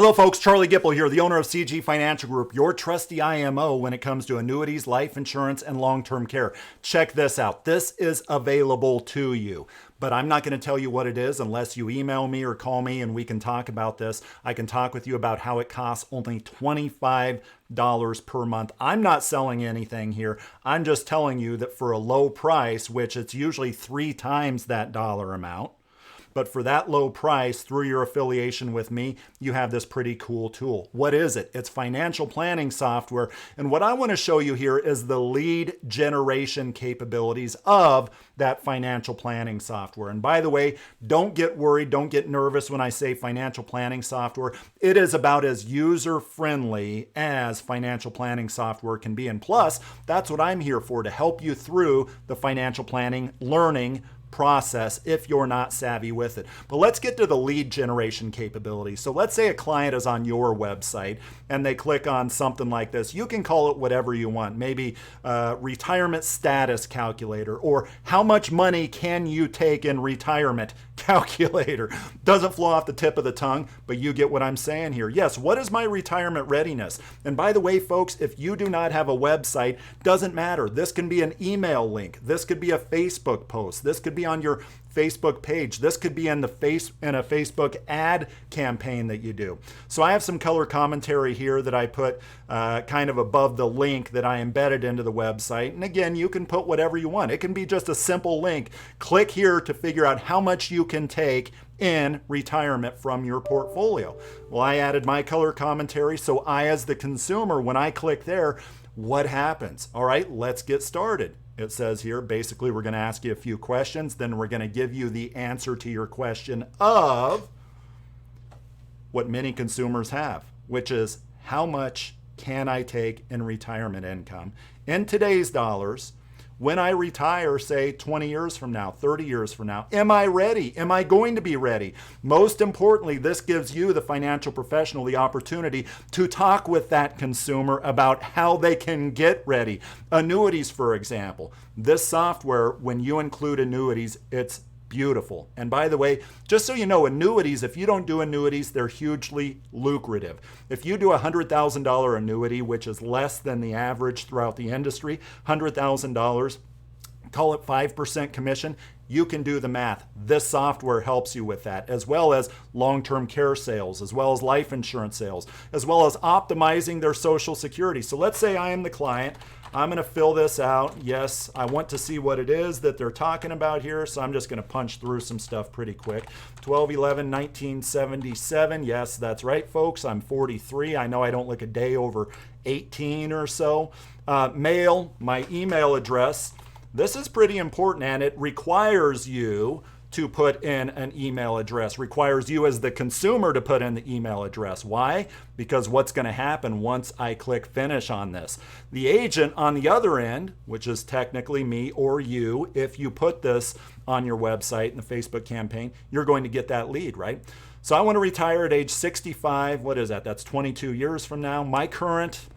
Hello folks, Charlie Gipple here, the owner of CG Financial Group, your trusty IMO when it comes to annuities, life insurance, and long-term care. Check this out. This is available to you, but I'm not going to tell you what it is unless you email me or call me and we can talk about this. I can talk with you about how it costs only $25 per month. I'm not selling anything here. I'm just telling you that for a low price, which it's usually 3 times that dollar amount, but for that low price, through your affiliation with me, you have this pretty cool tool. What is it? It's financial planning software. And what I want to show you here is the lead generation capabilities of that financial planning software. And by the way, don't get worried, don't get nervous when I say financial planning software. It is about as user-friendly as financial planning software can be. And plus, that's what I'm here for, to help you through the financial planning learning process if you're not savvy with it. But let's get to the lead generation capability. So let's say a client is on your website and they click on something like this. You can call it whatever you want, maybe retirement status calculator, or how much money can you take in retirement calculator. Doesn't flow off the tip of the tongue, but you get what I'm saying here. Yes, what is my retirement readiness? And by the way, folks, if you do not have a website, doesn't matter. This can be an email link. This could be a Facebook post. This could be on your Facebook page. This could be in a Facebook ad campaign that you do. So I have some color commentary here that I put kind of above the link that I embedded into the website. And again, you can put whatever you want. It can be just a simple link. Click here to figure out how much you can take in retirement from your portfolio. Well, I added my color commentary, so I, as the consumer, when I click there, what happens? All right, let's get started. It says here, basically, we're going to ask you a few questions, then we're going to give you the answer to your question of what many consumers have, which is how much can I take in retirement income in today's dollars when I retire, say 20 years from now, 30 years from now. Am I ready? Am I going to be ready? Most importantly, this gives you, the financial professional, the opportunity to talk with that consumer about how they can get ready. Annuities, for example. This software, when you include annuities, it's beautiful. And by the way, just so you know, annuities, if you don't do annuities, they're hugely lucrative. If you do a $100,000 annuity, which is less than the average throughout the industry, $100,000, call it 5% commission, you can do the math. This software helps you with that, as well as long-term care sales, as well as life insurance sales, as well as optimizing their Social Security. So let's say I am the client. I'm going to fill this out. Yes, I want to see what it is that they're talking about here, so I'm just going to punch through some stuff pretty quick. 12/11/1977. Yes, that's right, folks. I'm 43. I know I don't look a day over 18 or so. Mail, my email address. This is pretty important, and it requires you to put in an email address, requires you as the consumer to put in the email address. Why? Because what's going to happen once I click finish on this? The agent on the other end, which is technically me or you, if you put this on your website in the Facebook campaign, you're going to get that lead, right? So I want to retire at age 65. What is that? That's 22 years from now. My current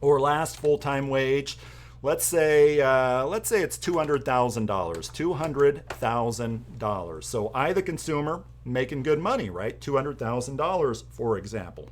or last full-time wage, let's say it's $200,000, $200,000. So I, the consumer, making good money, right? $200,000, for example.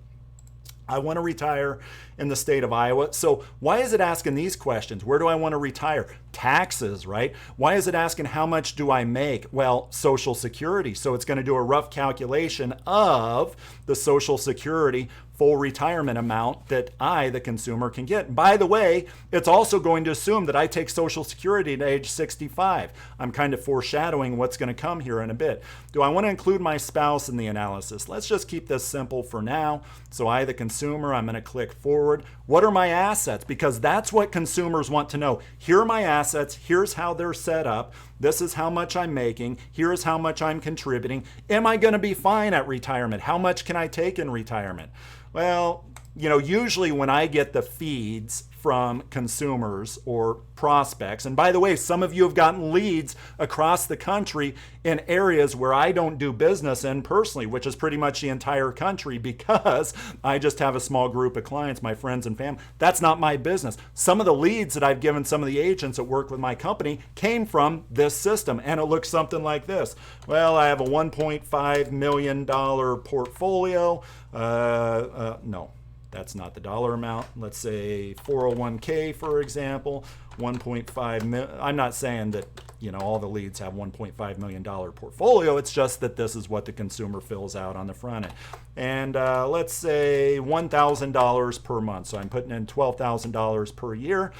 I want to retire in the state of Iowa. So why is it asking these questions? Where do I want to retire? Taxes, right? Why is it asking how much do I make? Well, Social Security. So it's going to do a rough calculation of the Social Security full retirement amount that I, the consumer, can get. By the way, it's also going to assume that I take Social Security at age 65. I'm kind of foreshadowing what's going to come here in a bit. Do I want to include my spouse in the analysis? Let's just keep this simple for now. So I, the consumer, I'm going to click forward. What are my assets? Because that's what consumers want to know. Here are my assets. Here's how they're set up. This is how much I'm making. Here's how much I'm contributing. Am I going to be fine at retirement? How much can I take in retirement? Well, you know, usually when I get the feeds from consumers or prospects. And by the way, some of you have gotten leads across the country in areas where I don't do business in personally, which is pretty much the entire country, because I just have a small group of clients, my friends and family. That's not my business. Some of the leads that I've given some of the agents that work with my company came from this system, and it looks something like this. Well, I have a $1.5 million portfolio. No. That's not the dollar amount. Let's say 401k, for example, 1.5 million. I'm not saying that, all the leads have $1.5 million portfolio. It's just that this is what the consumer fills out on the front end. And let's say $1,000 per month. So I'm putting in $12,000 per year.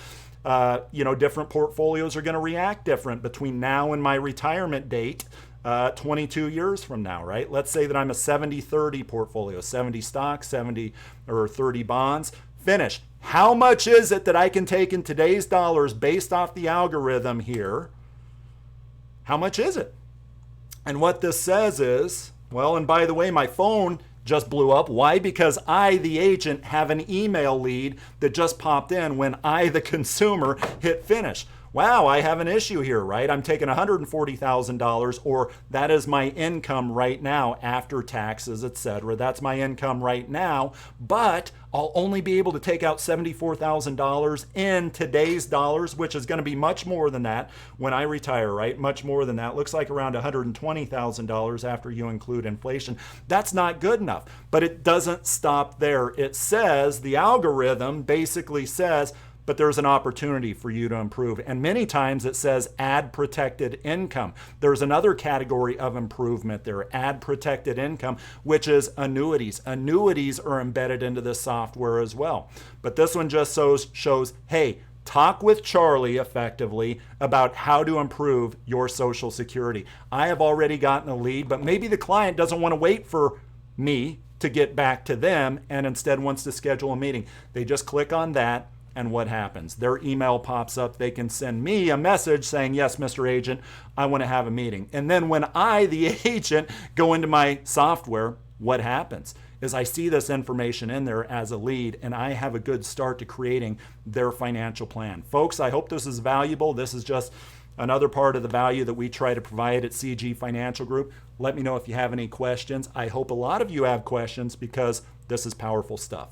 Different portfolios are going to react different between now and my retirement date. 22 years from now, right? Let's say that I'm a 70-30 portfolio, 70 stocks, 70 or 30 bonds. Finish. How much is it that I can take in today's dollars based off the algorithm here? How much is it? And what this says is, well, and by the way, my phone just blew up. Why? Because I, the agent, have an email lead that just popped in when I, the consumer, hit finish. Wow, I have an issue here, right? I'm taking $140,000, or that is my income right now after taxes, etc. That's my income right now, but I'll only be able to take out $74,000 in today's dollars, which is going to be much more than that when I retire, right? Much more than that. Looks like around $120,000 after you include inflation. That's not good enough, but it doesn't stop there. It says, the algorithm basically says, but there's an opportunity for you to improve. And many times it says add protected income. There's another category of improvement there, add protected income, which is annuities. Annuities are embedded into this software as well. But this one just shows, hey, talk with Charlie effectively about how to improve your Social Security. I have already gotten a lead, but maybe the client doesn't want to wait for me to get back to them and instead wants to schedule a meeting. They just click on that. And what happens? Their email pops up. They can send me a message saying, yes, Mr. Agent, I want to have a meeting. And then when I, the agent, go into my software, what happens is I see this information in there as a lead, and I have a good start to creating their financial plan. Folks, I hope this is valuable. This is just another part of the value that we try to provide at CG Financial Group. Let me know if you have any questions. I hope a lot of you have questions, because this is powerful stuff.